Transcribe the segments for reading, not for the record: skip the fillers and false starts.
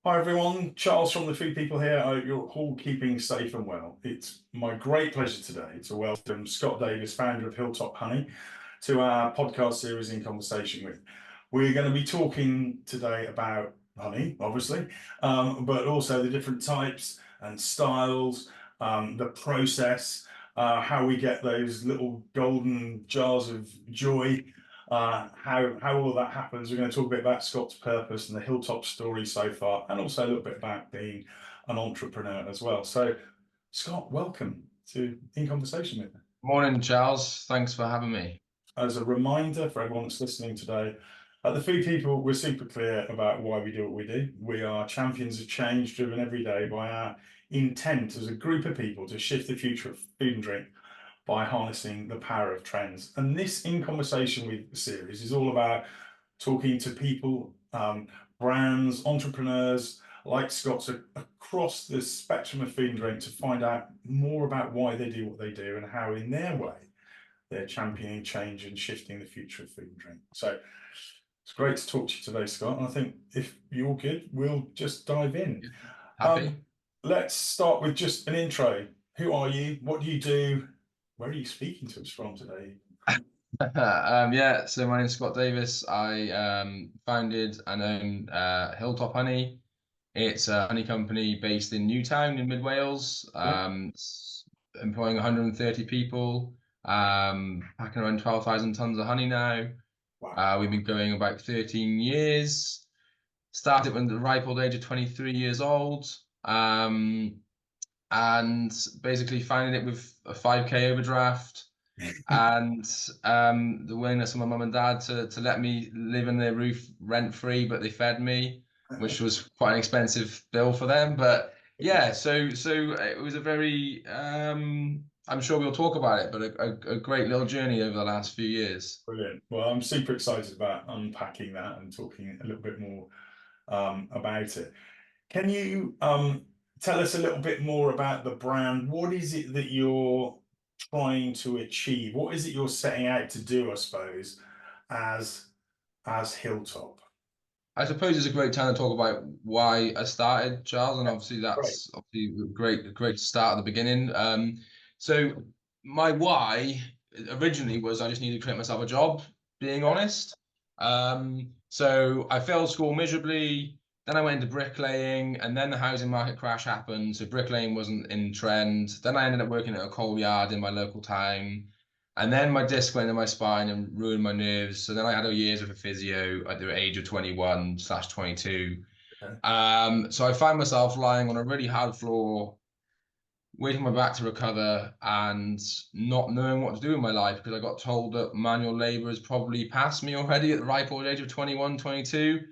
Hi everyone, Charles from the Food People here. I hope you're all keeping safe and well. It's my great pleasure today to welcome Scott Davies, founder of Hilltop Honey, to our podcast series In Conversation With. We're going to be talking today about honey, obviously, but also the different types and styles, the process, how we get those little golden jars of joy, how all of that happens. We're going to talk a bit about Scott's purpose and the Hilltop story so far, and also a little bit about being an entrepreneur as well. So, Scott, welcome to In Conversation With Me. Morning, Charles. Thanks for having me. As a reminder for everyone that's listening today, at the Food People, we're super clear about why we do what we do. We are champions of change driven every day by our intent as a group of people to shift the future of food and drink by harnessing the power of trends. And this In Conversation With series is all about talking to people, brands, entrepreneurs like Scott's across the spectrum of food and drink to find out more about why they do what they do and how in their way they're championing change and shifting the future of food and drink. So it's great to talk to you today, Scott. And I think if you're good, we'll just dive in. Happy? Let's start with just an intro. Who are you? What do you do? Where are you speaking to us from today? Yeah, so my name's Scott Davies. I founded and own Hilltop Honey. It's a honey company based in Newtown in mid Wales, employing 130 people, packing around 12,000 tons of honey now. Wow. We've been going about 13 years. Started when the ripe old age of 23 years old. And basically founded it with a 5K overdraft and the willingness of my mum and dad to let me live in their roof rent free, but they fed me, which was quite an expensive bill for them. But yeah, so it was a very I'm sure we'll talk about it, but a great little journey over the last few years. Brilliant. Well, I'm super excited about unpacking that and talking a little bit more about it. Can you tell us a little bit more about the brand? What is it that you're trying to achieve? What is it you're setting out to do, I suppose, as Hilltop? I suppose it's a great time to talk about why I started, Charles, and obviously Right. that's obviously a great start at the beginning. So my why originally was I just needed to create myself a job, being honest. So I failed school miserably. Then I went into bricklaying, and then the housing market crash happened. So bricklaying wasn't in trend. Then I ended up working at a coal yard in my local town. And then my disc went in my spine and ruined my nerves. So then I had a years of a physio at the age of 21/22. Okay. So I found myself lying on a really hard floor, waiting my back to recover and not knowing what to do in my life because I got told that manual labor has probably passed me already at the ripe old age of 21/22.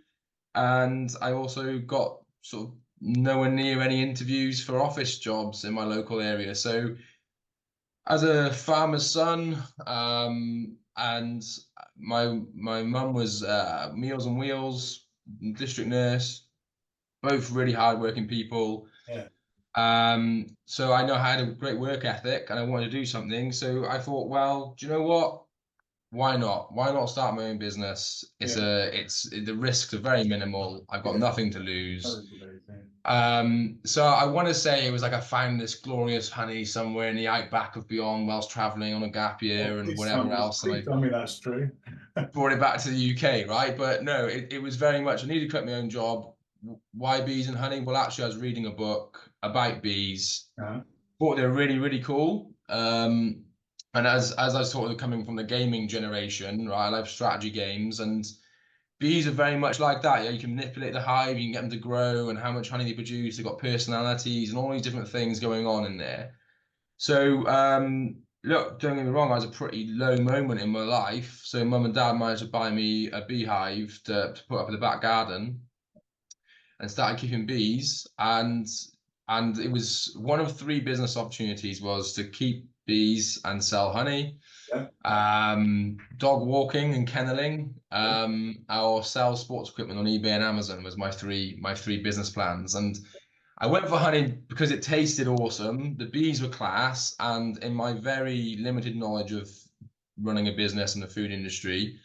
And I also got sort of nowhere near any interviews for office jobs in my local area. So as a farmer's son, and my mum was Meals on Wheels district nurse, both really hardworking people. Yeah. So I know I had a great work ethic and I wanted to do something. So I thought, well, do you know what? Why not? Why not start my own business? Yeah. The risks are very minimal. I've got Yeah. nothing to lose. Everybody. So I want to say it was like I found this glorious honey somewhere in the outback of beyond whilst traveling on a gap year and whatever else, and Please I tell me that's true. brought it back to the UK, right? But no, it was very much I needed to quit my own job. Why bees and honey? Well, actually, I was reading a book about bees. Uh-huh. Thought they were really cool. And as I was sort of coming from the gaming generation, right? I love strategy games and bees are very much like that. Yeah, you can manipulate the hive, you can get them to grow, and how much honey they produce. They've got personalities and all these different things going on in there. So, look, don't get me wrong, I was a pretty low moment in my life. So, mum and dad managed to buy me a beehive to put up in the back garden and started keeping bees. And it was one of three business opportunities was to keep bees and sell honey, Yeah. dog walking and kenneling, or sell sports equipment on eBay and Amazon was my three business plans. And I went for honey because it tasted awesome. The bees were class, and in my very limited knowledge of running a business in the food industry,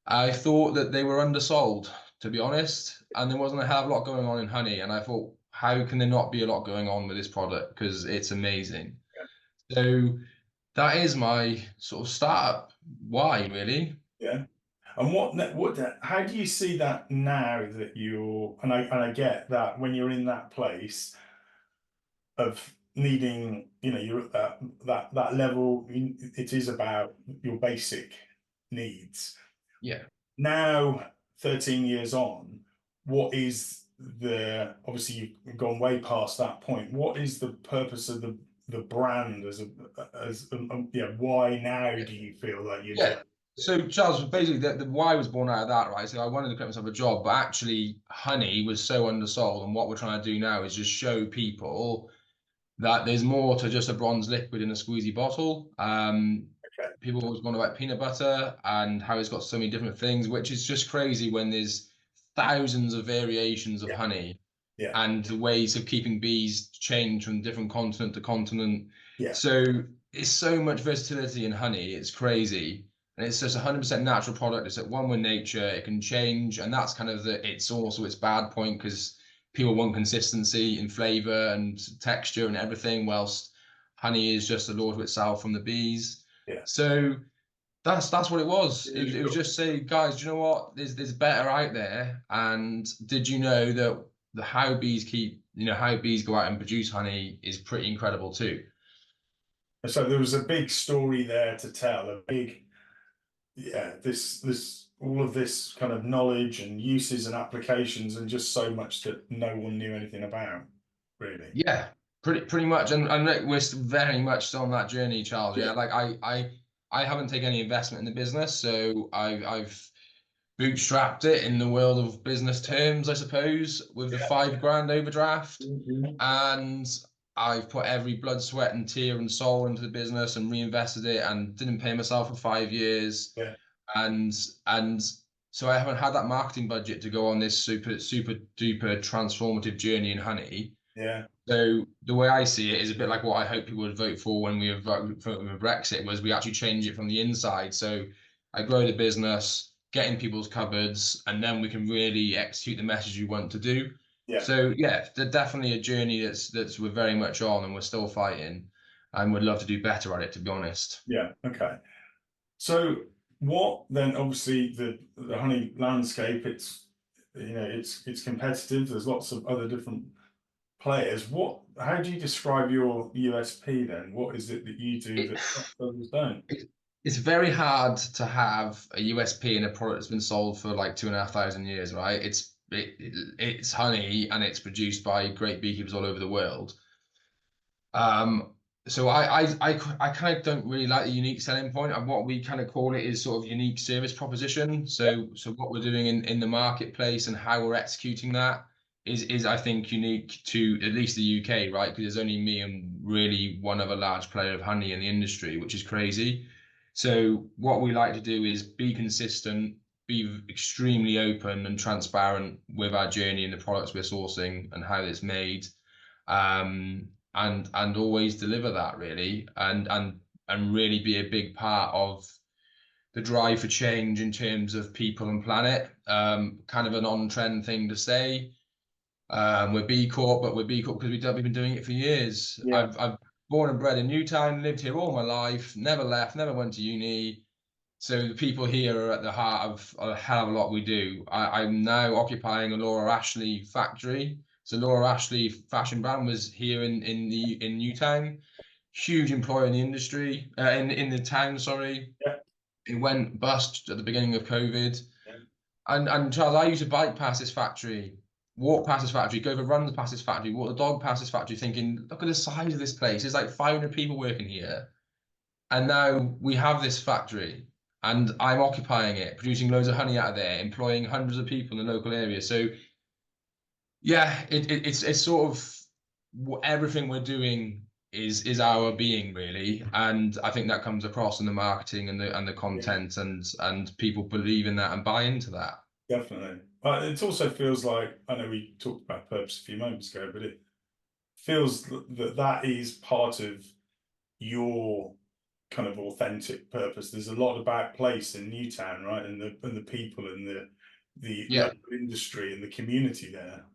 I thought that they were undersold, to be honest, and there wasn't a hell of a lot going on in honey. And I thought, how can there not be a lot going on with this product? Because it's amazing. So that is my sort of startup. Why, really? Yeah. And how do you see that now that you're, and I get that when you're in that place of needing, you know, you're at that level, it is about your basic needs. Yeah. Now, 13 years on, what is obviously you've gone way past that point. What is the purpose of the brand yeah, why now do you feel like you're Yeah. doing? So Charles, basically the why was born out of that, right? So I wanted to create myself a job, but actually honey was so undersold. And what we're trying to do now is just show people that there's more to just a bronze liquid in a squeezy bottle. Okay. People always want about peanut butter and how it's got so many different things, which is just crazy when there's thousands of variations of Yeah. honey Yeah. and the ways of keeping bees change from different continent to continent. Yeah. So it's so much versatility in honey. It's crazy. And it's just 100% natural product. It's at one with nature. It can change. And that's kind of it's also its bad point because people want consistency in flavor and texture and everything, whilst honey is just a law to itself from the bees. Yeah. So that's what it was. Really It was cool. just say, guys, do you know what? There's better out there. And did you know that how bees how bees go out and produce honey is pretty incredible too. So there was a big story there to tell, a big, yeah, this all of this kind of knowledge and uses and applications and just so much that no one knew anything about, really. Yeah, pretty much. And like, we're very much still on that journey, Charles. Yeah. Yeah, like I haven't taken any investment in the business, so I've bootstrapped it in the world of business terms, I suppose, with the Yeah. £5 overdraft. Mhm. And I've put every blood, sweat, and tear and soul into the business and reinvested it and didn't pay myself for 5 years. Yeah. And and so I haven't had that marketing budget to go on this super duper transformative journey in honey. Yeah. So the way I see it is a bit like what I hope people would vote for when we were voting for Brexit, was we actually change it from the inside. So I grow the business, get in people's cupboards, and then we can really execute the message we want to do. Yeah. So yeah, there's definitely a journey that's we're very much on, and we're still fighting, and would love to do better at it, to be honest. Yeah. Okay. So what then? Obviously, the honey landscape. It's, you know, it's competitive. There's lots of other different players. How do you describe your USP then? What is it that you do It, that others don't? it's very hard to have a USP in a product that's been sold for like 2,500 years, right? It's honey and it's produced by great beekeepers all over the world. So I kind of don't really like the unique selling point, and what we kind of call it is sort of unique service proposition. So what we're doing in the marketplace and how we're executing that is I think unique to at least the UK, right? Because there's only me and really one other large player of honey in the industry, which is crazy. So what we like to do is be consistent, be extremely open and transparent with our journey and the products we're sourcing and how it's made. And always deliver that really, and really be a big part of the drive for change in terms of people and planet. Kind of an on-trend thing to say. We're B-Corp, but we're B-Corp because we've been doing it for years. Yeah. I've born and bred in Newtown, lived here all my life, never left, never went to uni. So the people here are at the heart of a hell of a lot we do. I'm now occupying a Laura Ashley factory. So Laura Ashley fashion brand was here in Newtown, huge employer in the industry, in the town. Sorry, Yeah. it went bust at the beginning of COVID. Yeah. And Charles, I used to bike past this factory, walk past this factory, go for runs past this factory, walk the dog past this factory, thinking, look at the size of this place. There's like 500 people working here. And now we have this factory and I'm occupying it, producing loads of honey out of there, employing hundreds of people in the local area. So yeah, it's sort of everything we're doing is our being really. And I think that comes across in the marketing and the Yeah. content, and people believe in that and buy into that. Definitely. It also feels like, I know we talked about purpose a few moments ago, but it feels that is part of your kind of authentic purpose. There's a lot about place in Newtown, right? And the people and the Yeah. local industry and the community there.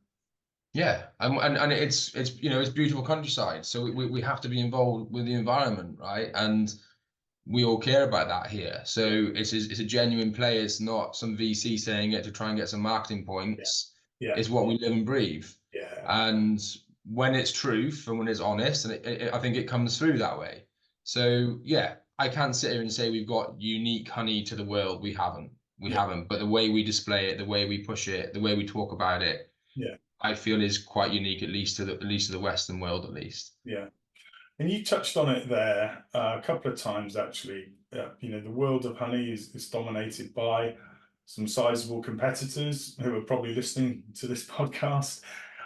Yeah, and it's it's beautiful countryside, so we have to be involved with the environment, right? And we all care about that here. So it's a genuine play. It's not some VC saying it to try and get some marketing Yeah, points. yeah, It's what we live and breathe. yeah, And when it's truth and when it's honest, and I think it comes through that way. So yeah, I can't sit here and say we've got unique honey to the world. We haven't. We yeah, haven't. But the way we display it, the way we push it, the way we talk about it, yeah, I feel is quite unique, at least to the Western world, at least. yeah. And you touched on it there a couple of times, actually. You know, the world of honey is dominated by some sizable competitors who are probably listening to this podcast.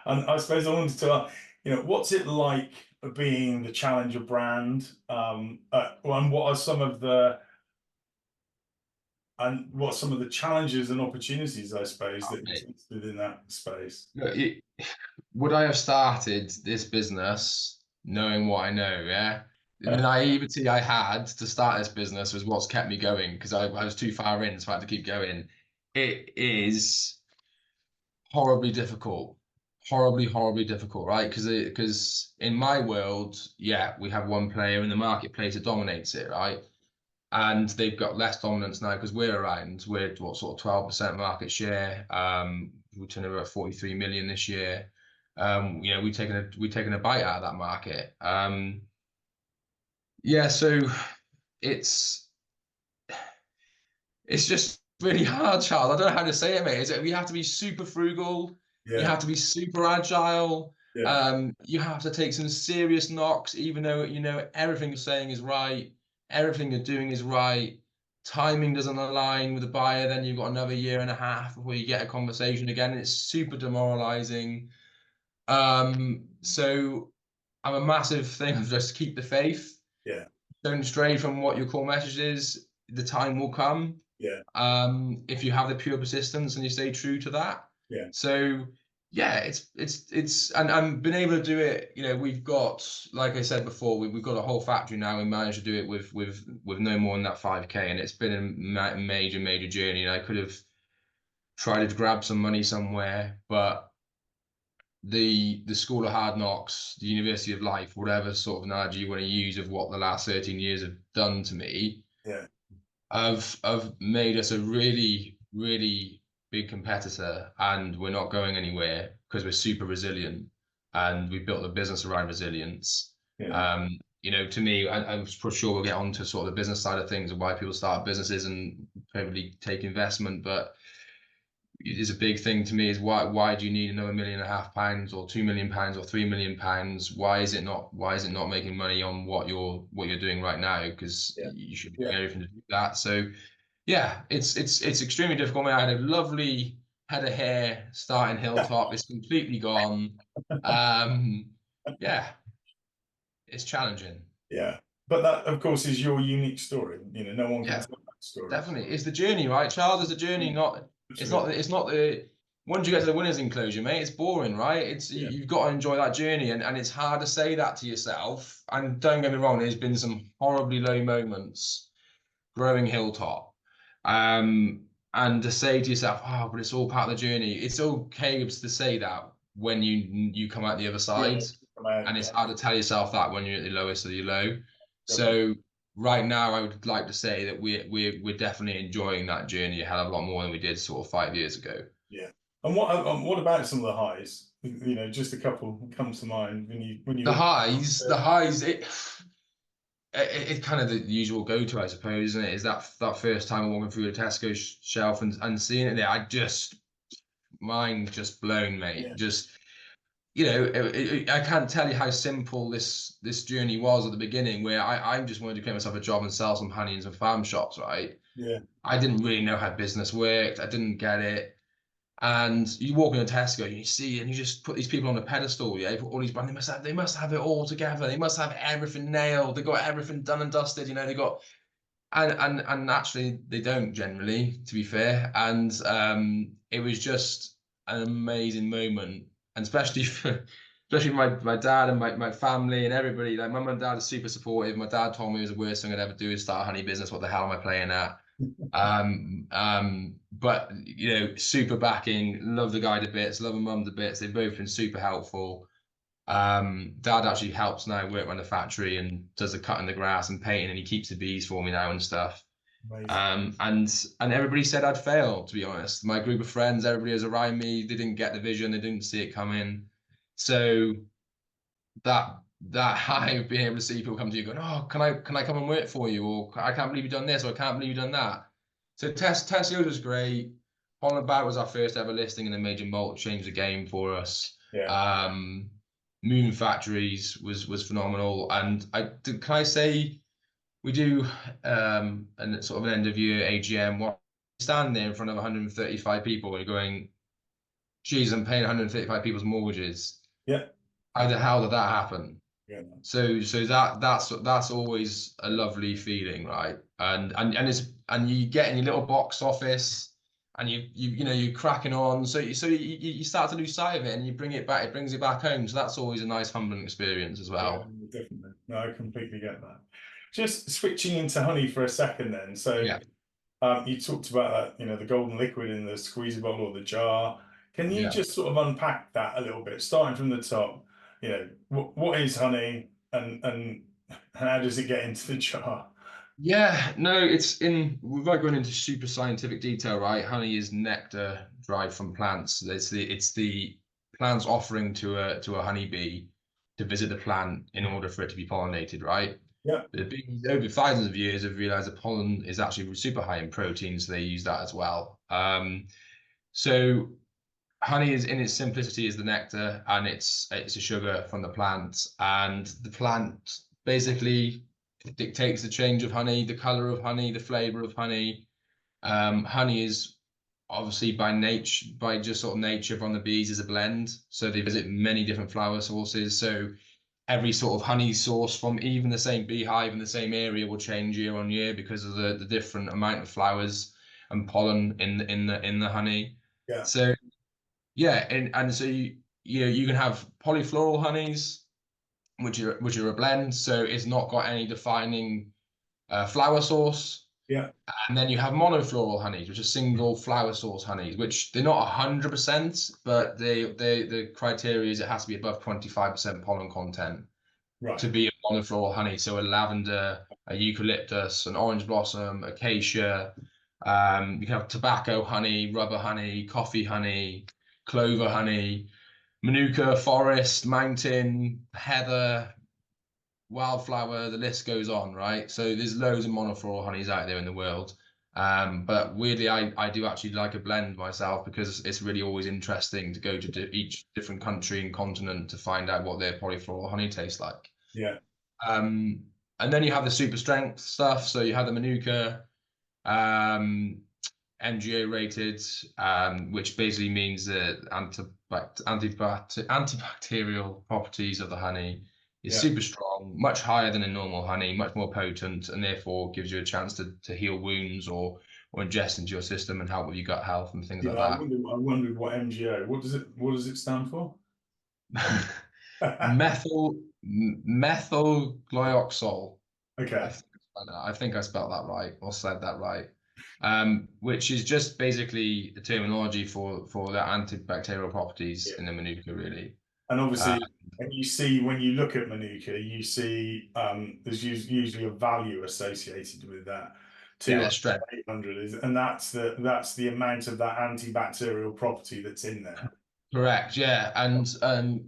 And I suppose I wanted to, you know, what's it like being the challenger brand? And what are some of the challenges and opportunities, I suppose, that Okay. exist within that space? Look, would I have started this business knowing what I know? Yeah. The naivety I had to start this business was what's kept me going, because I was too far in, so I had to keep going. It is horribly difficult, horribly difficult, right? Because in my world, yeah, we have one player in the marketplace that dominates it, right? And they've got less dominance now because we're around. We're what, sort of 12% market share. We turned over 43 million this year. You know, we've taken a bite out of that market. Yeah, so it's just really hard, Charles. I don't know how to say it, mate. We have to be super frugal. You Yeah, have to be super agile. yeah, You have to take some serious knocks, even though you know everything you're saying is right, everything you're doing is right. Timing doesn't align with the buyer, then you've got another year and a half before you get a conversation again. And it's super demoralizing. So I'm a massive thing of just keep the faith. yeah, Don't stray from what your core message is. The time will come. yeah, If you have the pure persistence and you stay true to that. yeah, So yeah, it's and being able to do it, you know, we've got, like I said before, we've got a whole factory now. We managed to do it with no more than that 5K, and it's been a major journey. And I could have tried to grab some money somewhere, but the School of Hard Knocks, the University of Life, whatever sort of analogy you want to use of what the last 13 years have done to me, yeah, have made us a really big competitor, and we're not going anywhere because we're super resilient and we built a business around resilience. yeah, You know, to me, I'm for sure we'll get on to sort of the business side of things and why people start businesses and probably take investment, but it is a big thing to me is why do you need another £1.5 million or £2 million or £3 million? Why is it not making money on what you're doing right now? Because yeah, you should be yeah. doing everything to do that. So yeah, it's extremely difficult. I had a lovely head of hair starting Hilltop. It's completely gone. Yeah, it's challenging. Yeah. But that, of course, is your unique story. You know, no one can Yeah, tell that story. definitely. It's the journey, right? Charles, is the journey, not Absolutely. it's not the once you get to the winner's enclosure, mate, it's boring, right? It's Yeah. you've got to enjoy that journey, and it's hard to say that to yourself. And don't get me wrong, there's been some horribly low moments growing Hilltop. And to say to yourself, oh, but it's all part of the journey. It's okay to say that when you come out the other Yeah. side, Come out, and it's yeah. hard to tell yourself that when you're at the lowest of your low. Definitely. So right now, I would like to say that we're definitely enjoying that journey a hell of a lot more than we did sort of 5 years ago. Yeah. And what about some of the highs? You know, just a couple comes to mind when you The look. highs, it's kind of the usual go-to, I suppose, isn't it? Is that first time walking through the Tesco shelf and seeing it there, mind just blown, mate. Yeah. Just, you know, I can't tell you how simple this journey was at the beginning, where I just wanted to create myself a job and sell some honey in some farm shops, right? Yeah. I didn't really know how business worked. I didn't get it. And you walk into Tesco and you see, and you just put these people on a pedestal. Yeah, you put all these brands. They must have it all together. They must have everything nailed. They got everything done and dusted. You know, they got, and actually they don't generally, to be fair. And it was just an amazing moment, and especially for my dad and my family and everybody. Like, mum and dad are super supportive. My dad told me it was the worst thing I'd ever do is start a honey business. What the hell am I playing at? But you know, super backing, love the guy to bits, love my mum to bits. They've both been super helpful. Dad actually helps now work around the factory and does the cutting the grass and painting, and he keeps the bees for me now and stuff. Amazing. And everybody said I'd fail, to be honest. My group of friends, everybody was around me, they didn't get the vision, they didn't see it coming. So that high of being able to see people come to you going, oh, can I come and work for you? Or I can't believe you've done this, or I can't believe you've done that. So Tesco was great. Holland About was our first ever listing in a major malt, changed the game for us. Yeah. Moon Factories was phenomenal. And can I say we do and sort of an end of year AGM, what stand there in front of 135 people and you're going, geez, I'm paying 135 people's mortgages. Yeah. How the hell did that happen? Yeah. So that's always a lovely feeling, right? And you get in your little box office and you know you're cracking on. So you start to lose sight of it and you bring it back, it brings it back home. So that's always a nice humbling experience as Yeah, well. definitely. No, I completely get that. Just switching into honey for a second then. So Yeah, you talked about that, the golden liquid in the squeezy bottle or the jar. Can you yeah. just sort of unpack that a little bit, starting from the top? What is honey and how does it get into the jar? Yeah, no, without going into super scientific detail, right? Honey is nectar derived from plants. It's the plant's offering to a honeybee to visit the plant in order for it to be pollinated, right? Yeah, The bees over thousands of years have realized that pollen is actually super high in protein, so they use that as well. So honey is in its simplicity is the nectar, and it's a sugar from the plant, and the plant basically dictates the change of honey, the color of honey, the flavor of honey. Honey is obviously by just sort of nature from the bees is a blend, so they visit many different flower sources. So every sort of honey source from even the same beehive in the same area will change year on year because of the different amount of flowers and pollen in the honey. yeah, So yeah, and so you can have polyfloral honeys, which are a blend, so it's not got any defining flower source. yeah, And then you have monofloral honeys, which are single flower source honeys, which they're not 100%, but the criteria is it has to be above 25% pollen content right. to be a monofloral honey. So a lavender, a eucalyptus, an orange blossom, acacia. You can have tobacco honey, rubber honey, coffee honey, clover honey, manuka, forest, mountain, heather, wildflower. The list goes on, right? So there's loads of monofloral honeys out there in the world. But weirdly, I do actually like a blend myself because it's really always interesting to go to each different country and continent to find out what their polyfloral honey tastes like. Yeah, Um, and then you have the super strength stuff. So you have the Manuka, MGA rated, which basically means that antibacterial properties of the honey is yeah, super strong, much higher than a normal honey, much more potent, and therefore gives you a chance to heal wounds or ingest into your system and help with your gut health and things yeah. like I wondered what MGO. What does it stand for? Methyl glyoxal. Okay. I think I spelled that right or said that right. Which is just basically the terminology for the antibacterial properties Yeah. in the Manuka, really. And Uh, obviously, and you see when you look at Manuka, you see there's usually a value associated with that. yeah, 200, the strength. 800 is, and that's the amount of that antibacterial property that's in there. Correct, yeah, and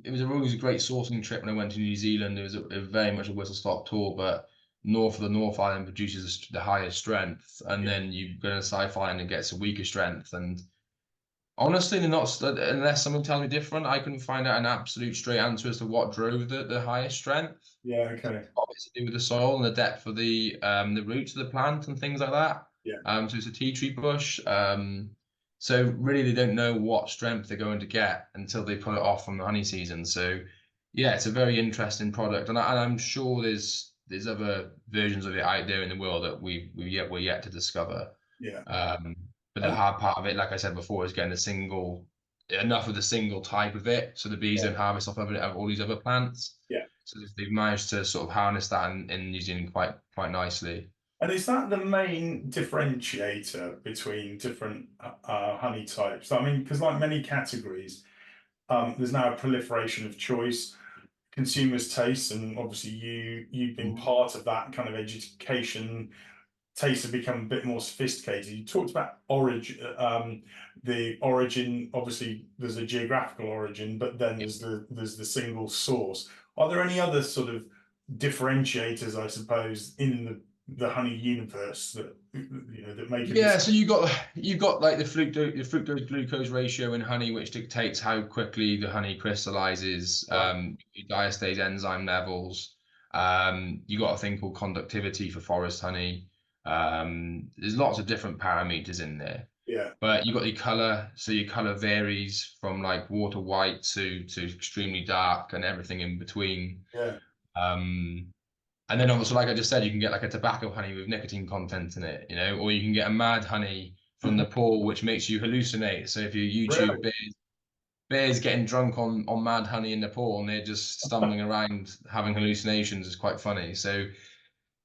it was always a great sourcing trip when I went to New Zealand. It was a very much a whistle stop tour, but north of the North Island produces the highest strength, and Yeah. then you go to the South Island and gets a weaker strength. And honestly, they're not unless someone tells me different. I couldn't find out an absolute straight answer as to what drove the highest strength. Yeah. Okay. Obviously to do with the soil and the depth of the roots of the plant and things like that. Yeah. So it's a tea tree bush. So really they don't know what strength they're going to get until they put it off from the honey season. So yeah, it's a very interesting product, and I'm sure there's other versions of it out there in the world that we're yet to discover. Yeah. Um, but the And hard part of it, like I said before, is getting enough of the single type of it, so the bees yeah. don't harvest off of it all these other plants. Yeah. So they've managed to sort of harness that in New Zealand quite nicely. And is that the main differentiator between different honey types? I mean, because like many categories, there's now a proliferation of choice, consumers' tastes, and obviously you've been part of that kind of education. Tastes have become a bit more sophisticated. You talked about origin, the origin. Obviously, there's a geographical origin, but then there's the single source. Are there any other sort of differentiators, I suppose, in the honey universe that that make it? Yeah, so you got like the fructose glucose ratio in honey, which dictates how quickly the honey crystallizes, Right. diastase enzyme levels. You got a thing called conductivity for forest honey. There's lots of different parameters in there. Yeah. But you got your color, so your color varies from like water white to extremely dark and everything in between. Yeah. Um, and then also, like I just said, you can get like a tobacco honey with nicotine content in it, or you can get a mad honey from Nepal, which makes you hallucinate. So if you YouTube Really? bears getting drunk on mad honey in Nepal and they're just stumbling around having hallucinations is quite funny. So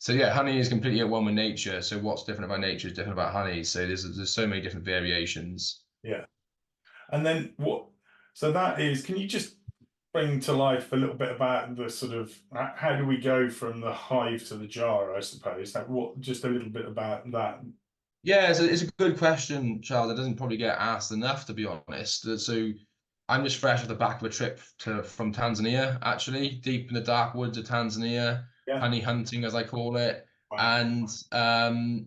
yeah, honey is completely at one with nature. So what's different about nature is different about honey. So there's so many different variations. Yeah. And then what? So that is. Can you just bring to life a little bit about the sort of how do we go from the hive to the jar? I suppose that what just a little bit about that. Yeah, it's a good question, Charles. It doesn't probably get asked enough, to be honest. So I'm just fresh off the back of a trip from Tanzania, actually, deep in the dark woods of Tanzania, Yeah. honey hunting, as I call it. Wow. And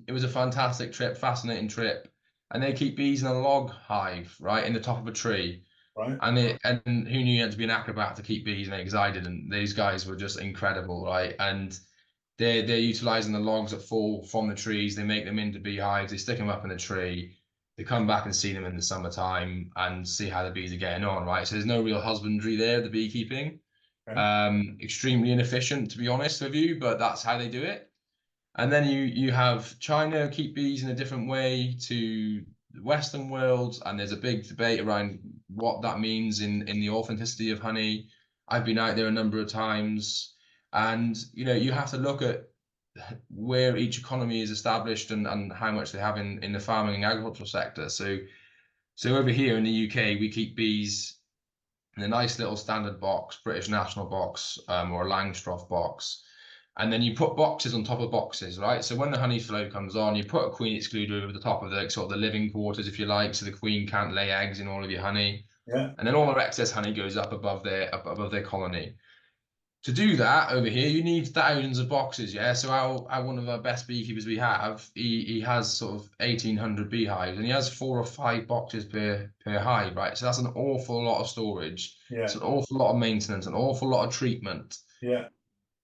it was a fantastic trip, fascinating trip. And they keep bees in a log hive, right, in the top of a tree. Right. And who knew you had to be an acrobat to keep bees in it? Because I didn't. These guys were just incredible, right? And they're utilizing the logs that fall from the trees. They make them into beehives. They stick them up in a tree. They come back and see them in the summertime and see how the bees are getting on, right? So there's no real husbandry there, the beekeeping. Okay. Extremely inefficient, to be honest with you, but that's how they do it. And then you have China keep bees in a different way to the Western world, and there's a big debate around what that means in the authenticity of honey. I've been out there a number of times, and you have to look at where each economy is established and how much they have in the farming and agricultural sector. So over here in the UK, we keep bees in a nice little standard box, British National box, or a Langstroth box. And then you put boxes on top of boxes, right? So when the honey flow comes on, you put a queen excluder over the top of the sort of the living quarters, if you like, so the queen can't lay eggs in all of your honey. Yeah. And then all their excess honey goes up above their colony. To do that over here, you need thousands of boxes, yeah. So our one of our best beekeepers we have, he has sort of 1,800 beehives, and he has 4 or 5 boxes per hive, right? So that's an awful lot of storage. It's Yeah. an awful lot of maintenance, an awful lot of treatment. Yeah.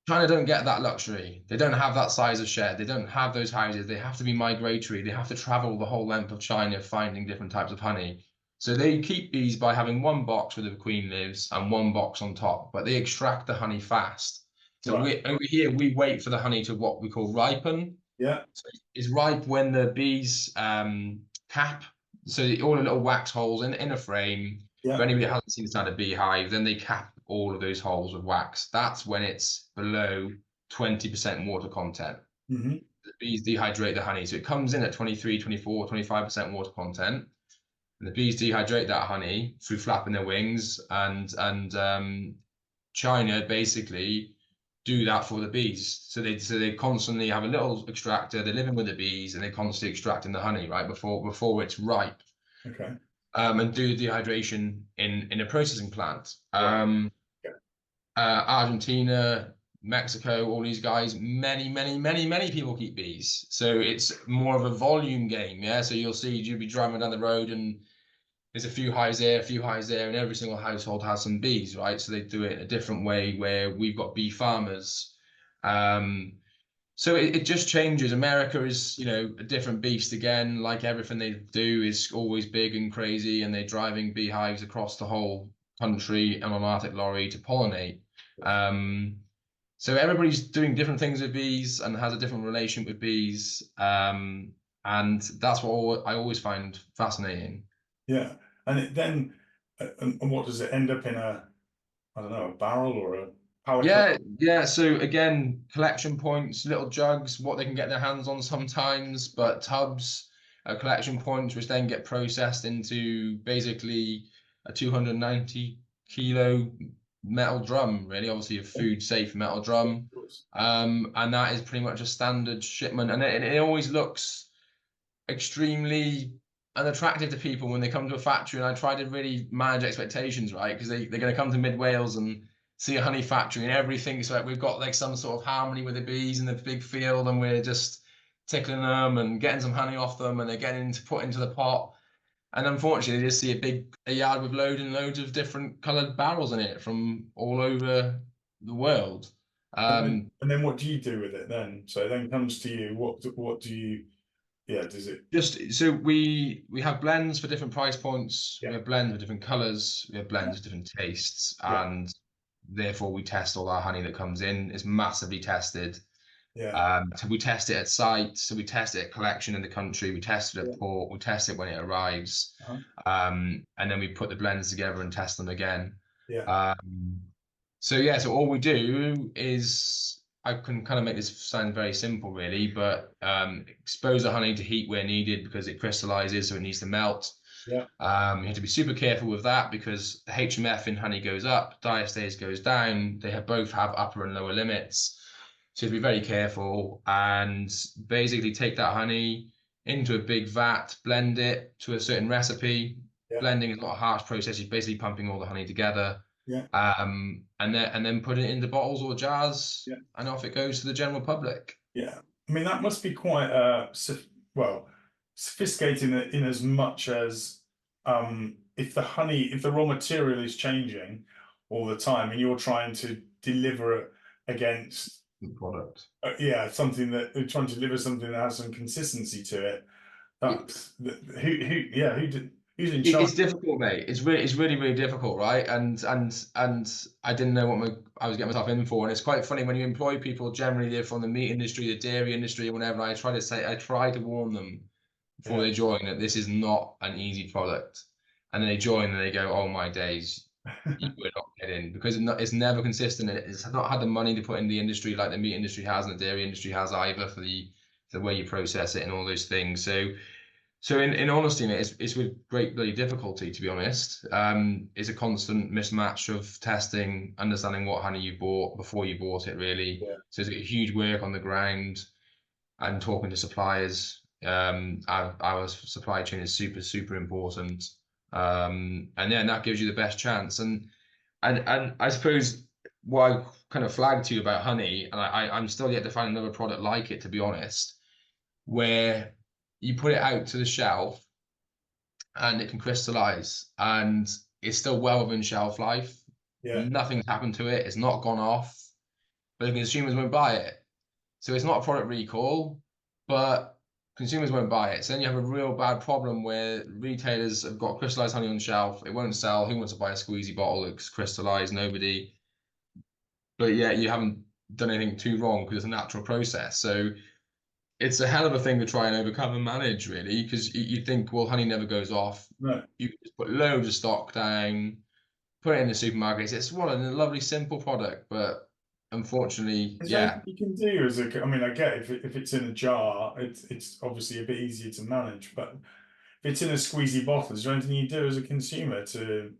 China don't get that luxury. They don't have that size of shed. They don't have those houses. They have to be migratory. They have to travel the whole length of China finding different types of honey. So they keep bees by having one box where the queen lives and one box on top, but they extract the honey fast. So Right. over here, we wait for the honey to what we call ripen. Yeah. So it's ripe when the bees cap. So all the little wax holes in a frame. For Yeah. anybody that hasn't seen inside a beehive, then they cap all of those holes with wax. That's when it's below 20% water content. Mm-hmm. The bees dehydrate the honey. So it comes in at 23, 24, 25% water content. And the bees dehydrate that honey through flapping their wings, and China basically do that for the bees. So they constantly have a little extractor. They're living with the bees, and they're constantly extracting the honey right before it's ripe. Okay. And do the dehydration in a processing plant. Right. Yeah. Argentina, Mexico, all these guys, many people keep bees. So it's more of a volume game, yeah. So you'll be driving down the road and there's a few hives there, a few hives there, and every single household has some bees, right? So they do it a different way where we've got bee farmers. So it just changes. America is, a different beast again. Like everything they do is always big and crazy, and they're driving beehives across the whole country and on Arctic lorry to pollinate. So everybody's doing different things with bees and has a different relation with bees. And that's what I always find fascinating. Yeah. And then, and what does it end up in I don't know, a barrel or How it Yeah. So again, collection points, little jugs, what they can get their hands on sometimes, but tubs, collection points, which then get processed into basically a 290 kilo metal drum, really, obviously a food safe metal drum. works. And that is pretty much a standard shipment, and it always looks extremely unattractive to people when they come to a factory. And I try to really manage expectations, right? Because they're going to come to Mid Wales and see a honey factory and everything's like we've got like some sort of harmony with the bees in the big field, and we're just tickling them and getting some honey off them, and they're getting to put into the pot. And unfortunately, they just see a yard with loads and loads of different coloured barrels in it from all over the world. And then what do you do with it then? So it then comes to you. What do you? Yeah. Does it? Just so we have blends for different price points. We Yeah. have blends with different colors. We have blends with different tastes, Yeah. and therefore we test all our honey that comes in. It's massively tested. Yeah. So we test it at site. So we test it at collection in the country. We test it Yeah. at port. We test it when it arrives, and then we put the blends together and test them again. Yeah. So yeah. So all we do is I can kind of make this sound very simple, really, but expose the honey to heat where needed because it crystallizes, so it needs to melt. Yeah. You have to be super careful with that because the HMF in honey goes up, diastase goes down. They both have upper and lower limits. So you have to be very careful and basically take that honey into a big vat, blend it to a certain recipe. Yeah. Blending is not a harsh process. You're basically pumping all the honey together. Yeah. And then put it into bottles or jars, Yeah. and off it goes to the general public. Yeah. I mean, that must be quite well sophisticated in as much as if the raw material is changing all the time, and you're trying to deliver it against The product. something that they're trying to deliver something that has some consistency to it. That's who's in charge? It's difficult, mate. It's really, really difficult, right? And I didn't know what I was getting myself in for. And it's quite funny when you employ people. Generally, they're from the meat industry, the dairy industry, or whatever. I try to warn them before they join that this is not an easy product. And then they join and they go, "Oh my days, we're not getting," because it's never consistent. It's not had the money to put in the industry like the meat industry has and the dairy industry has either for the way you process it and all those things. So in honesty, mate, it's with great bloody difficulty, to be honest. It's a constant mismatch of testing, understanding what honey you bought before you bought it, really. Yeah. So it's a huge work on the ground and talking to suppliers. Our supply chain is super, super important. And then that gives you the best chance. And I suppose what I kind of flagged to you about honey, and I'm still yet to find another product like it, to be honest, where you put it out to the shelf and it can crystallize and it's still well within shelf life. Yeah. Nothing's happened to it. It's not gone off, but the consumers won't buy it. So it's not a product recall, but consumers won't buy it. So then you have a real bad problem where retailers have got crystallized honey on shelf. It won't sell. Who wants to buy a squeezy bottle that's crystallized? Nobody. But yeah, you haven't done anything too wrong because it's a natural process. So it's a hell of a thing to try and overcome and manage, really, because you think, well, honey never goes off. No. You just put loads of stock down, put it in the supermarkets. It's what a lovely, simple product, but unfortunately, Is there yeah. anything you can do I mean, I get if it's in a jar, it's obviously a bit easier to manage, but if it's in a squeezy bottle, is there anything you do as a consumer to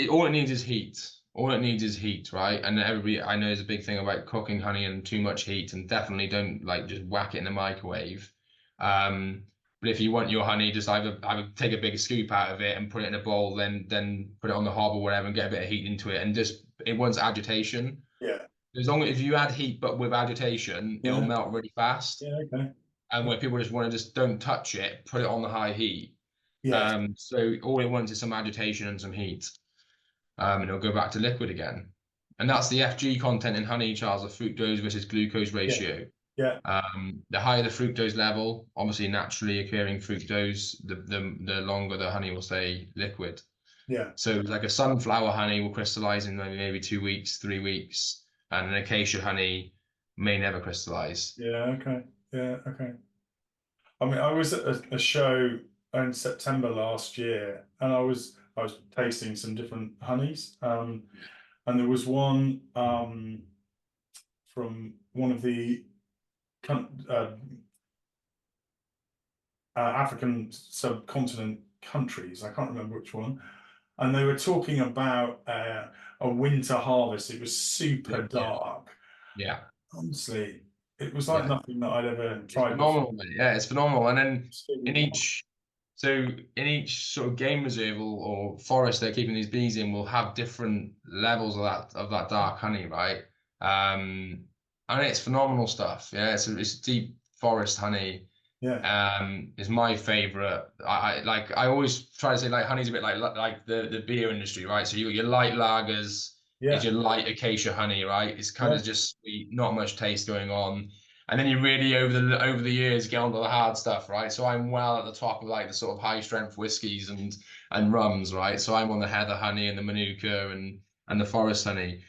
All it needs is heat. All it needs is heat, right? And everybody, I know, is a big thing about cooking honey and too much heat, and definitely don't like just whack it in the microwave. But if you want your honey, just either take a big scoop out of it and put it in a bowl, then put it on the hob or whatever, and get a bit of heat into it, and just it wants agitation. Yeah. As long as if you add heat but with agitation, it'll melt really fast. Yeah. Okay. And where people just want to just don't touch it, put it on the high heat. Yeah. So all it wants is some agitation and some heat. And it'll go back to liquid again. And that's the FG content in honey, Charles, the fructose versus glucose ratio. Yeah. The higher the fructose level, obviously naturally occurring fructose, the longer the honey will stay liquid. Yeah. So like a sunflower honey will crystallize in maybe 2 weeks, 3 weeks, and an acacia honey may never crystallize. Yeah. Okay. Yeah. Okay. I mean, I was at a show in September last year, and I was tasting some different honeys. and there was one from one of the African subcontinent countries. I can't remember which one. And they were talking about a winter harvest. It was super dark. Yeah. Honestly, it was like Yeah. nothing that I'd ever It's tried before. phenomenal, mate. Yeah, it's phenomenal. And then in So, each, so in each sort of game reserve or forest they're keeping these bees in will have different levels of that dark honey, right? And it's phenomenal stuff. Yeah, it's deep forest honey. yeah, Is my favorite. I always try to say like honey's a bit like the beer industry, right? So you got your light lagers, is yeah, your light acacia honey, right? It's kind yeah, of just sweet, not much taste going on. And then you really over the years get onto the hard stuff, right? So I'm well at the top of like the sort of high strength whiskies and rums, right? So I'm on the heather honey and the manuka and the forest honey.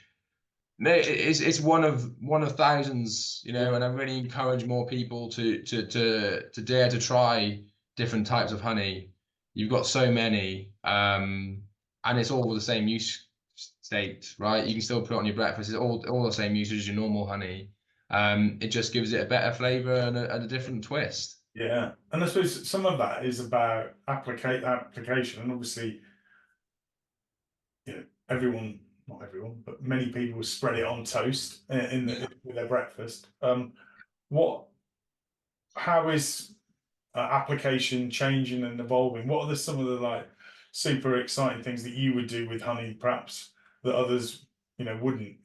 No, it's one of thousands, you yeah, know, and I really encourage more people to dare to try different types of honey. You've got so many, and it's all the same use state, right? You can still put it on your breakfast. It's all the same usage as your normal honey. It just gives it a better flavor and a different twist. yeah. And I suppose some of that is about application, and obviously, everyone, not everyone, but many people spread it on toast Yeah. with their breakfast. What, how is application changing and evolving? What are some of the like super exciting things that you would do with honey, perhaps that others, wouldn't,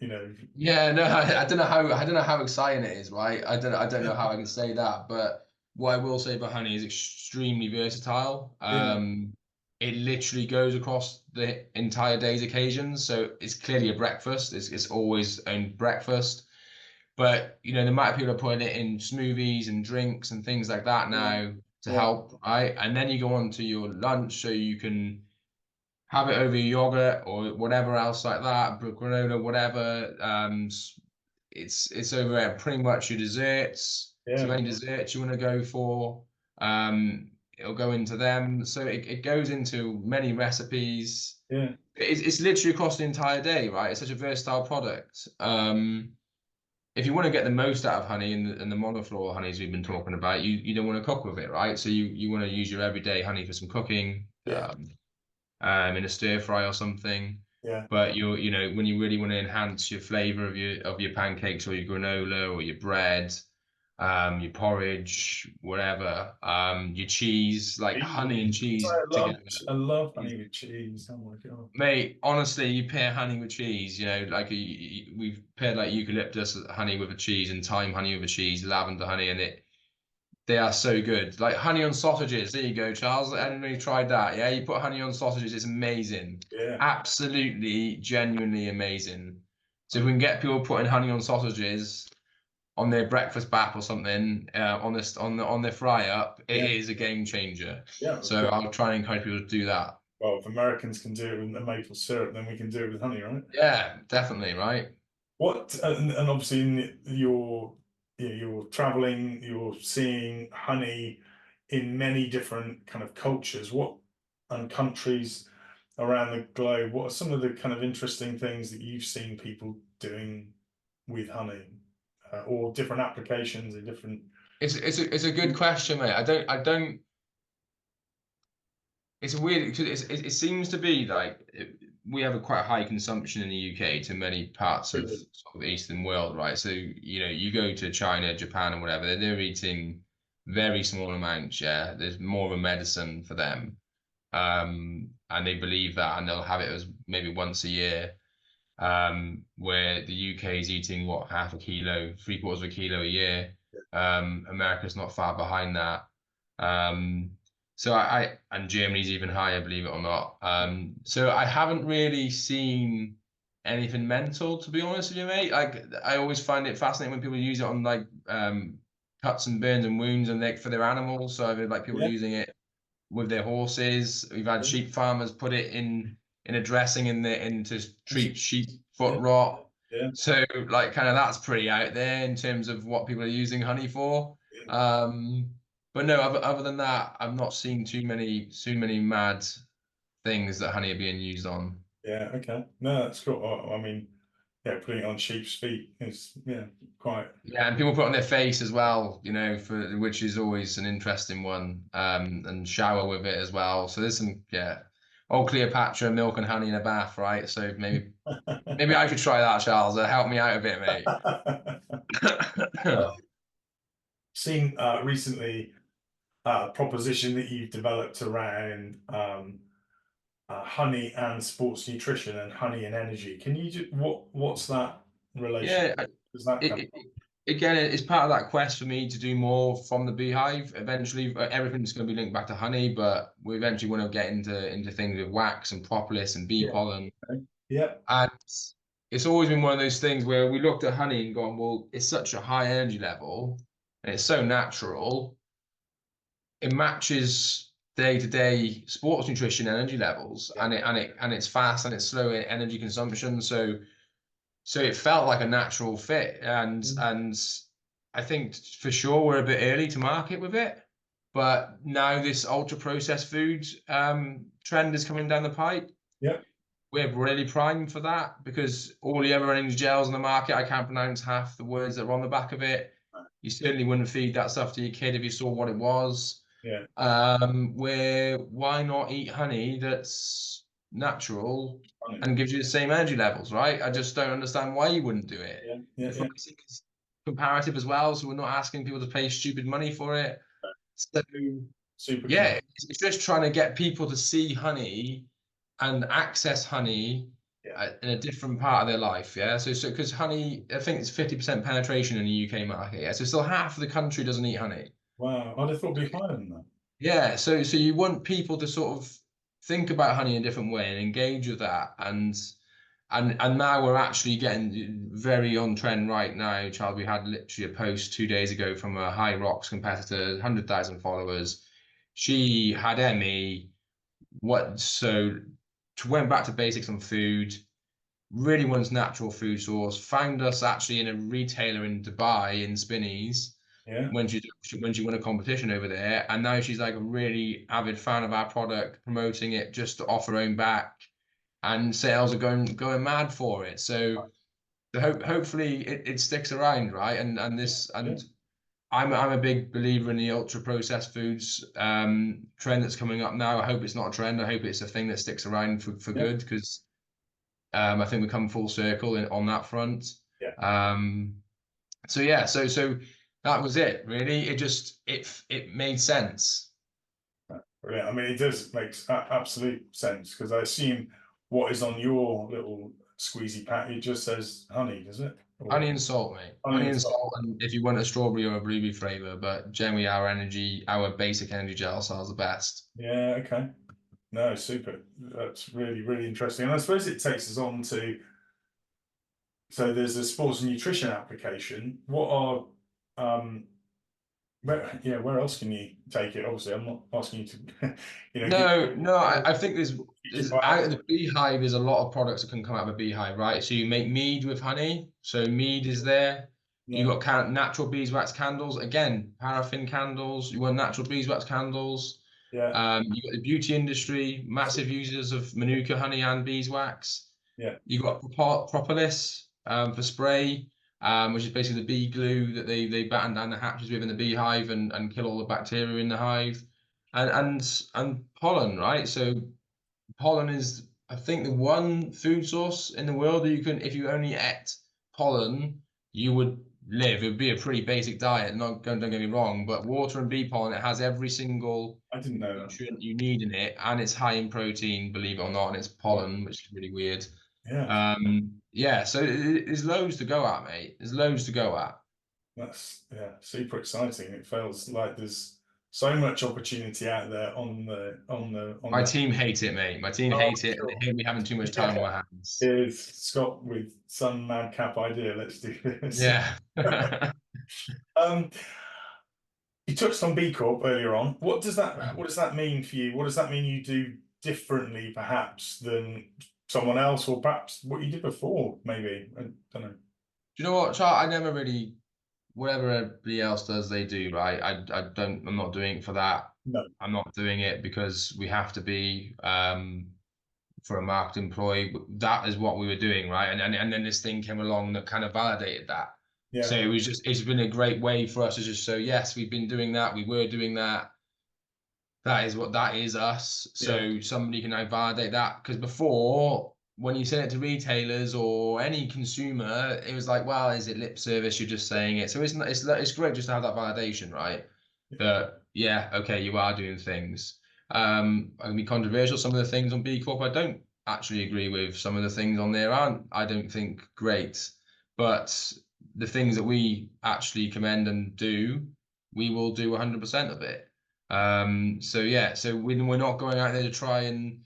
Yeah, no, I don't know how exciting it is, right? I don't know how I can say that, but what I will say about honey is extremely versatile. Yeah, It literally goes across the entire day's occasions, so it's clearly a breakfast. It's always own breakfast, but you know the amount of people are putting it in smoothies and drinks and things like that yeah, now to yeah, help, right? And then you go on to your lunch, so you can have it over your yogurt or whatever else like that, granola, whatever. It's over at pretty much your desserts. yeah, So any desserts you want to go for, it'll go into them. So it goes into many recipes. yeah, It's literally across the entire day, right? It's such a versatile product. If you want to get the most out of honey and the monofloral honeys we've been talking about, you don't want to cook with it, right? So you want to use your everyday honey for some cooking. yeah, In a stir fry or something. yeah. But you know, when you really want to enhance your flavor of your pancakes or your granola or your bread, your porridge, whatever, your cheese, like honey and cheese together. I love honey with cheese. Oh my God. Mate, honestly, you pair honey with cheese, you know, like we've paired like eucalyptus honey with a cheese and thyme honey with a cheese, lavender honey, and they are so good. Like honey on sausages. There you go, Charles. I haven't really tried that. Yeah, you put honey on sausages. It's amazing. Yeah. Absolutely, genuinely amazing. So if we can get people putting honey on sausages on their breakfast bap or something, on their fry up, it Yeah. is a game changer. Yeah. So I'll try and encourage people to do that. Well, if Americans can do it with the maple syrup, then we can do it with honey, right? Yeah, definitely, right? What and obviously in you're traveling, you're seeing honey in many different kind of cultures. What and countries around the globe? What are some of the kind of interesting things that you've seen people doing with honey, or different applications in different? It's a good question, mate. I don't. It's weird because it seems to be like we have a quite high consumption in the UK to many parts of sort of Eastern world, right? So you know, you go to China, Japan, and whatever, they're eating very small amounts. Yeah, there's more of a medicine for them, and they believe that, and they'll have it as maybe once a year. Where the UK is eating what, half a kilo, three-quarters of a kilo a year. America's not far behind that. Um, so and Germany's even higher, believe it or not. So I haven't really seen anything mental, to be honest with you, mate. Like I always find it fascinating when people use it on like cuts and burns and wounds and like for their animals. So I've heard like people Yeah, using it with their horses. We've had yeah, sheep farmers put it in a dressing in to treat sheep yeah, foot rot. yeah, So like kind of that's pretty out there in terms of what people are using honey for. Um, but no, other than that, I've not seen too many mad things that honey are being used on. Yeah, okay. No, that's cool. I mean, yeah, putting it on sheep's feet is, yeah, quite. Yeah, and people put on their face as well, you know, for which is always an interesting one. And shower with it as well. So there's some, yeah, old Cleopatra, milk and honey in a bath, right? So maybe I should try that, Charles. Help me out a bit, mate. Seen recently a proposition that you've developed around honey and sports nutrition and honey and energy. Can you just what's that relation? Yeah, Does that come it, from? again, it's part of that quest for me to do more from the beehive. Eventually, everything's going to be linked back to honey, but we eventually want to get into things with wax and propolis and bee Yeah. pollen. Okay. Yeah. And it's always been one of those things where we looked at honey and gone, well, it's such a high energy level and it's so natural. It matches day-to-day sports nutrition energy levels, Yeah. and it's fast and it's slow in energy consumption. So it felt like a natural fit, and I think for sure we're a bit early to market with it, but now this ultra processed food trend is coming down the pipe. Yeah. We're really primed for that because all the other energy gels on the market, I can't pronounce half the words that are on the back of it. You certainly wouldn't feed that stuff to your kid if you saw what it was. Yeah. Where why not eat honey that's natural Honey. and gives you the same energy levels, right? I just don't understand why you wouldn't do it. Yeah. Yeah. The Yeah. pricing is comparative as well, so we're not asking people to pay stupid money for it. So Super yeah, cool. it's just trying to get people to see honey and access honey Yeah. in a different part of their life. Yeah, so because honey, I think it's 50% penetration in the UK market. Yeah, so still half of the country doesn't eat honey. Wow. I'd have thought it'd be higher than that. Yeah, so you want people to sort of think about honey in a different way and engage with that, and now we're actually getting very on trend right now, Charles. We had literally a post 2 days ago from a High Rocks competitor, 100,000 followers. She had ME. Went back to basics on food. Really wants natural food source. Found us actually in a retailer in Dubai in Spinneys Yeah. when she won a competition over there, and now she's like a really avid fan of our product, promoting it just to off her own back, and sales are going mad for it. So hopefully it sticks around, right? Yeah. I'm a big believer in the ultra processed foods trend that's coming up now. I hope it's not a trend. I hope it's a thing that sticks around for Yeah. good, because I think we come full circle on that front. Yeah. Um, so yeah, so that was it really. It made sense. Brilliant. I mean, it does make absolute sense because I assume what is on your little squeezy pack, it just says honey, does it? Or Honey and salt, mate. honey Honey and and salt. salt, and if you want a strawberry or a blueberry flavor, but generally our basic energy gel sells the best. Yeah. Okay. No, super. That's really, really interesting. And I suppose it takes us on to, so there's a sports and nutrition application. What are, where else can you take it? Obviously, I'm not asking you to, give No, I think there's out of bio. the beehive, there's a lot of products that can come out of a beehive, right? So you make mead with honey, so mead is there. You Yeah. got natural beeswax candles, again, paraffin candles. You want natural beeswax candles. Yeah. You got the beauty industry, massive users of manuka honey and beeswax. Yeah. You got propolis for spray, which is basically the bee glue that they batten down the hatches with in the beehive and kill all the bacteria in the hive, and pollen, right? So pollen is, I think, the one food source in the world that you can, if you only ate pollen, you would live. It would be a pretty basic diet. Don't get me wrong, but water and bee pollen, it has every single I didn't know that. nutrient you need in it, and it's high in protein, believe it or not, and it's Right. pollen, which is really weird. Yeah. Yeah, so there's loads to go at, mate. There's loads to go at. That's, yeah, super exciting. It feels like there's so much opportunity out there on My the. team hate it, mate. My team Oh, hate it, and sure. they hate me having too much time Yeah. on my hands. Here's Scott with some madcap idea. Let's do this. Yeah. Um, you touched on B-Corp earlier on. What does that mean for you? What does that mean you do differently, perhaps, than someone else, or perhaps what you did before? Maybe I don't know. Do you know what, Char? I never really, whatever everybody else does, they do, right? I'm not doing it for that. No. I'm not doing it because we have to be. for a market employee. That is what we were doing, right? And then this thing came along that kind of validated that. So Yeah. it's been a great way for us to just show, yes, we've been doing that, we were doing that. That is what that is us. Yeah. So somebody can now validate that. Because before, when you send it to retailers or any consumer, it was like, well, is it lip service? You're just saying it. So it's great just to have that validation, right? That yeah, okay, you are doing things. I can be controversial. Some of the things on B Corp I don't actually agree with. Some of the things on there aren't, I don't think, great. But the things that we actually commend and do, we will do 100% of it. So yeah, so we're not going out there to try and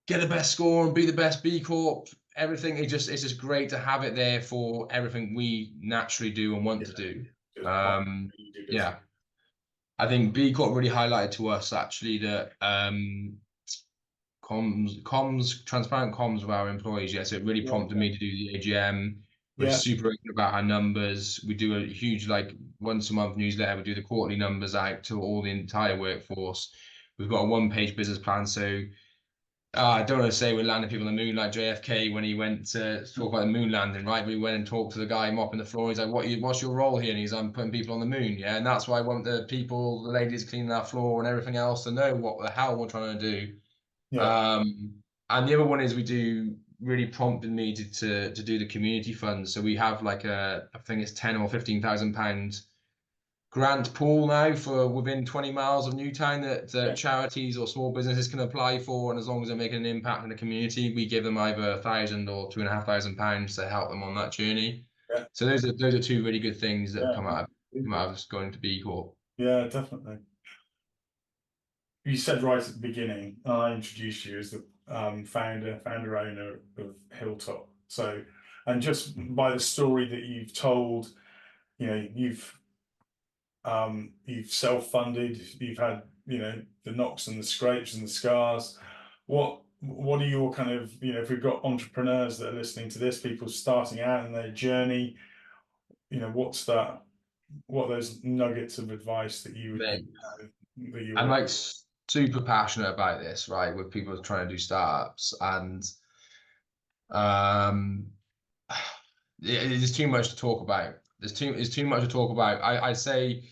get the best score and be the best B Corp. Everything it's just great to have it there for everything we naturally do and want to do. Just what Um, you do yeah, different. I think B Corp really highlighted to us actually that transparent comms with our employees. Yes, it really Yeah. prompted me to do the AGM. We're Yeah. super open about our numbers. We do a huge, like, once a month newsletter. We do the quarterly numbers out to all the entire workforce. We've got a one-page business plan. So I don't want to say we're landing people on the moon like JFK when he went to talk about the moon landing, right? But he went and talked to the guy mopping the floor. He's like, what's your role here? And he's, I'm putting people on the moon. Yeah. And that's why I want the people, the ladies cleaning that floor and everything else to know what the hell we're trying to do. Yeah. And the other one is we do really prompted me to do the community fund. So we have like I think it's 10 or 15,000 pound grant pool now for within 20 miles of Newtown that charities or small businesses can apply for, and as long as they're making an impact in the community, we give them either 1,000 or £2,500 to help them on that journey. Yeah. So those are two really good things that have come out Yeah. of us going to B Corp. Yeah, definitely. You said right at the beginning, I introduced you as the founder owner of Hilltop. So, and just by the story that you've told, you know, you've self-funded, you've had, you know, the knocks and the scrapes and the scars. What are your kind of, you know, if we've got entrepreneurs that are listening to this, people starting out in their journey, you know, what are those nuggets of advice that you would Mate, that you I'm would like super passionate about this, right? With people trying to do startups, and um, there's too much to talk about. There's too much to talk about. I'd say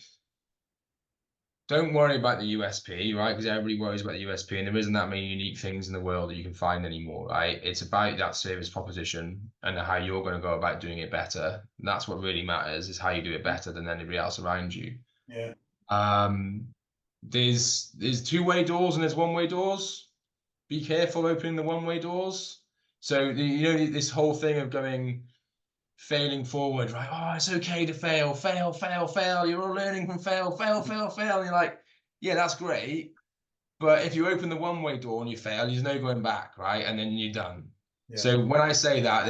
don't worry about the USP, right? Because everybody worries about the USP, and there isn't that many unique things in the world that you can find anymore, right? It's about that service proposition and how you're going to go about doing it better. And that's what really matters, is how you do it better than anybody else around you. yeah. Um, there's two-way doors and there's one-way doors. Be careful opening the one-way doors. So you know this whole thing of failing forward, right? Oh, it's okay to fail, fail, fail, fail. You're all learning from fail, fail, fail, fail. And you're like, yeah, that's great. But if you open the one-way door and you fail, there's no going back, right? And then you're done. Yeah. So when I say that,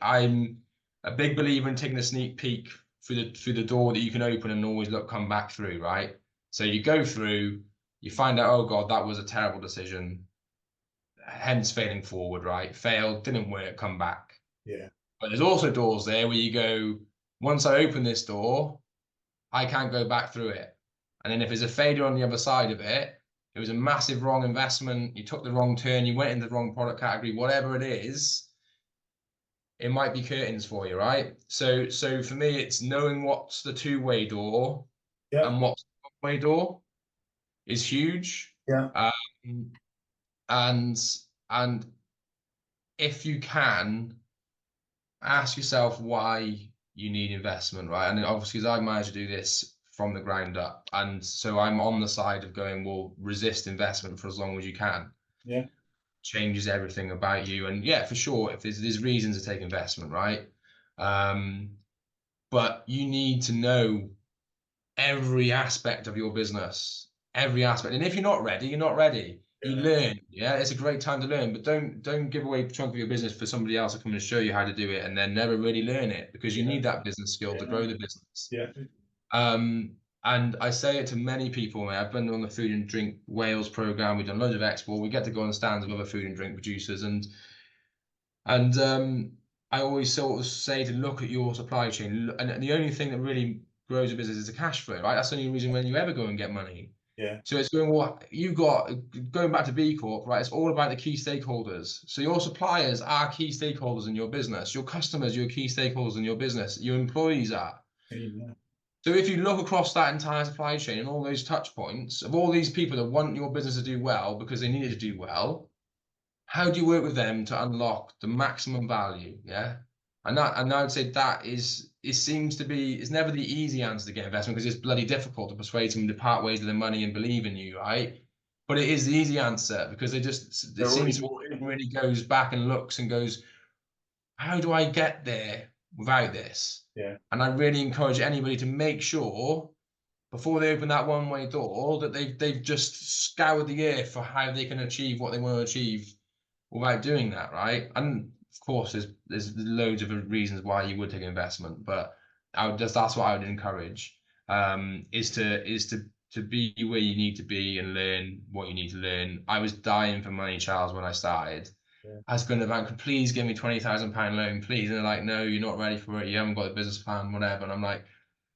I'm a big believer in taking a sneak peek through the door that you can open and always come back through, right? So you go through, you find out, oh God, that was a terrible decision. Hence failing forward, right? Failed, didn't work, come back. Yeah. But there's also doors there where you go, once I open this door, I can't go back through it. And then if there's a failure on the other side of it, it was a massive wrong investment, you took the wrong turn, you went into the wrong product category, whatever it is, it might be curtains for you, right? So for me, it's knowing what's the two-way door Yeah. and what's the one-way door is huge. Yeah. And if you can, ask yourself why you need investment, right? And obviously, as I managed to do this from the ground up, and so I'm on the side of going, well, resist investment for as long as you can. Yeah. Changes everything about you, and yeah, for sure, if there's reasons to take investment, right? But you need to know every aspect of your business, every aspect. And if you're not ready, you're not ready. You learn. Yeah, it's a great time to learn, but don't give away a chunk of your business for somebody else to come and show you how to do it and then never really learn it, because you need that business skill to grow the business. Yeah. And I say it to many people. I've been on the Food and Drink Wales program. We've done loads of export. We get to go on stands of other food and drink producers, and I always sort of say to look at your supply chain, and the only thing that really grows a business is the cash flow, right? That's the only reason when you ever go and get money. Yeah. So it's going, well, you've got, going back to B-Corp, right? It's all about the key stakeholders. So your suppliers are key stakeholders in your business. Your customers, your key stakeholders in your business. Your employees are. Yeah. So if you look across that entire supply chain and all those touch points of all these people that want your business to do well because they need it to do well, how do you work with them to unlock the maximum value? Yeah. And I would say that it seems to be, it's never the easy answer to get investment because it's bloody difficult to persuade them to part ways with their money and believe in you, right? But it is the easy answer because it They're already seems to bought in. really goes back and looks and goes, how do I get there without this? Yeah. And I really encourage anybody to make sure before they open that one-way door that they've just scoured the earth for how they can achieve what they want to achieve without doing that, right? And of course, there's loads of reasons why you would take an investment, but that's what I would encourage, is to be where you need to be and learn what you need to learn. I was dying for money, Charles, when I started. Yeah. I was going to the bank, please give me £20,000 loan, please. And they're like, no, you're not ready for it. You haven't got a business plan, whatever. And I'm like,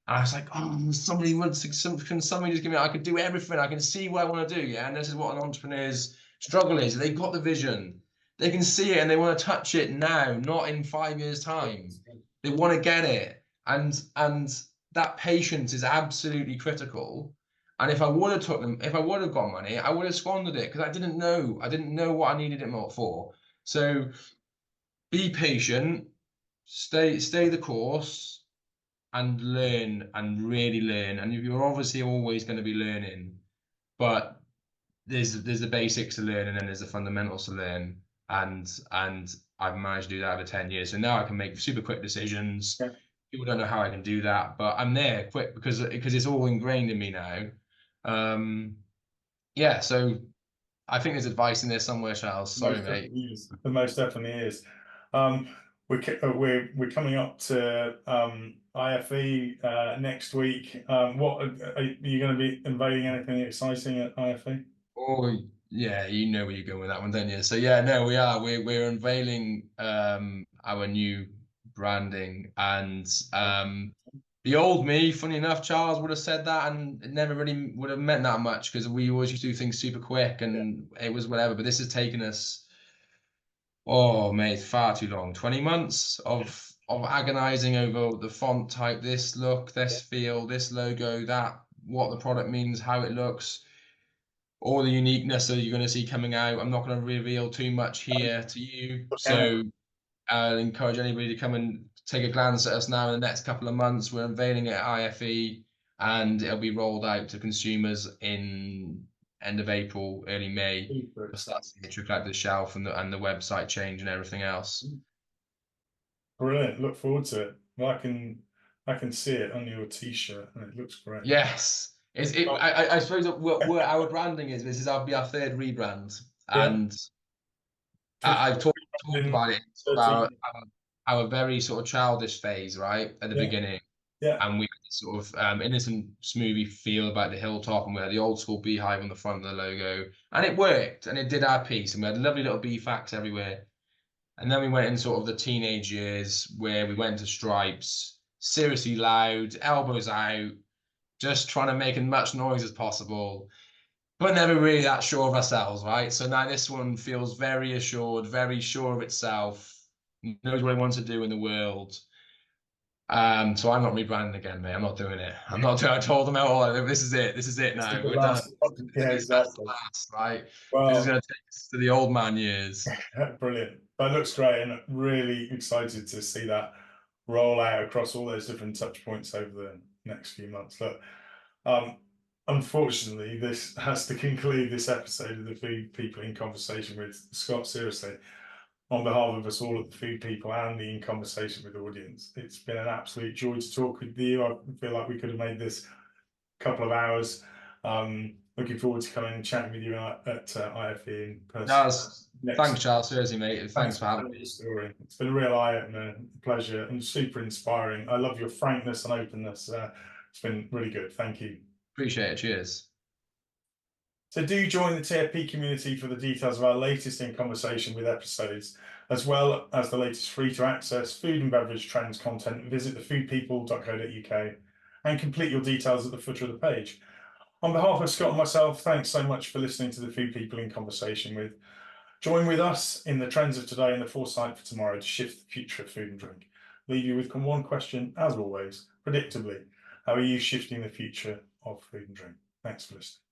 I was like, oh, somebody wants to, can somebody just give me, I could do everything. I can see what I want to do. Yeah. And this is what an entrepreneur's struggle is. They've got the vision. They can see it and they want to touch it now, not in 5 years' time. They want to get it. And that patience is absolutely critical. And if I would have took them, if I would have got money, I would have squandered it because I didn't know. I didn't know what I needed it more for. So be patient, stay the course and learn and really learn. And you're obviously always going to be learning, but there's the basics to learn and then there's the fundamentals to learn. And I've managed to do that over 10 years. So now I can make super quick decisions. Yeah. People don't know how I can do that, but I'm there quick because it's all ingrained in me now. Yeah, so I think there's advice in there somewhere, Charles. Sorry, mate. The most definitely is. We're coming up to IFE next week. What are you going to be unveiling? Anything exciting at IFE? Oh yeah, you know where you're going with that one, don't you? So yeah, no, we are. We're unveiling our new branding and the old me, funny enough, Charles would have said that and it never really would have meant that much because we always used to do things super quick and it was whatever. But this has taken us, oh mate, far too long. 20 months of agonizing over the font type, this look, this feel, this logo, that, what the product means, how it looks, all the uniqueness that you're going to see coming out. I'm not going to reveal too much here to you. So I'll encourage anybody to come and take a glance at us now in the next couple of months. We're unveiling it at IFE and it'll be rolled out to consumers in end of April, early May. We'll start to trickle out the shelf and the website change and everything else. Brilliant. Look forward to it. Well, I can see it on your t-shirt and it looks great. Yes. I suppose what our branding is, this is be our third rebrand. And I've talked about it about our very sort of childish phase, right, at the beginning. Yeah. And we had this sort of innocent, smoothie feel about the hilltop, and we had the old school beehive on the front of the logo, and it worked, and it did our piece, and we had lovely little bee facts everywhere. And then we went in sort of the teenage years where we went to stripes, seriously loud, elbows out, just trying to make as much noise as possible, but never really that sure of ourselves, right? So now this one feels very assured, very sure of itself, knows what it wants to do in the world. So I'm not rebranding again, mate. I'm not doing it. I'm not doing. I told them all. This is it. This is it now. We're done. Yeah, exactly. Last, right? Well, this is going to take us to the old man years. Brilliant. That looks great, and really excited to see that roll out across all those different touch points over the next few months. Look, unfortunately, this has to conclude this episode of the Food People in Conversation with Scott. Seriously, on behalf of us all at the Food People and the In Conversation with audience, it's been an absolute joy to talk with you. I feel like we could have made this a couple of hours. Looking forward to coming and chatting with you at IFE in person. Thanks, Charles. Seriously, mate. Thanks for having me. It's been a real eye-opener, pleasure, and super inspiring. I love your frankness and openness. It's been really good. Thank you. Appreciate it. Cheers. So do join the TFP community for the details of our latest In Conversation with episodes, as well as the latest free-to-access food and beverage trends content. Visit thefoodpeople.co.uk and complete your details at the footer of the page. On behalf of Scott and myself, thanks so much for listening to the Food People in Conversation with. Join with us in the trends of today and the foresight for tomorrow to shift the future of food and drink. Leave you with one question, as always, predictably, how are you shifting the future of food and drink? Thanks for listening.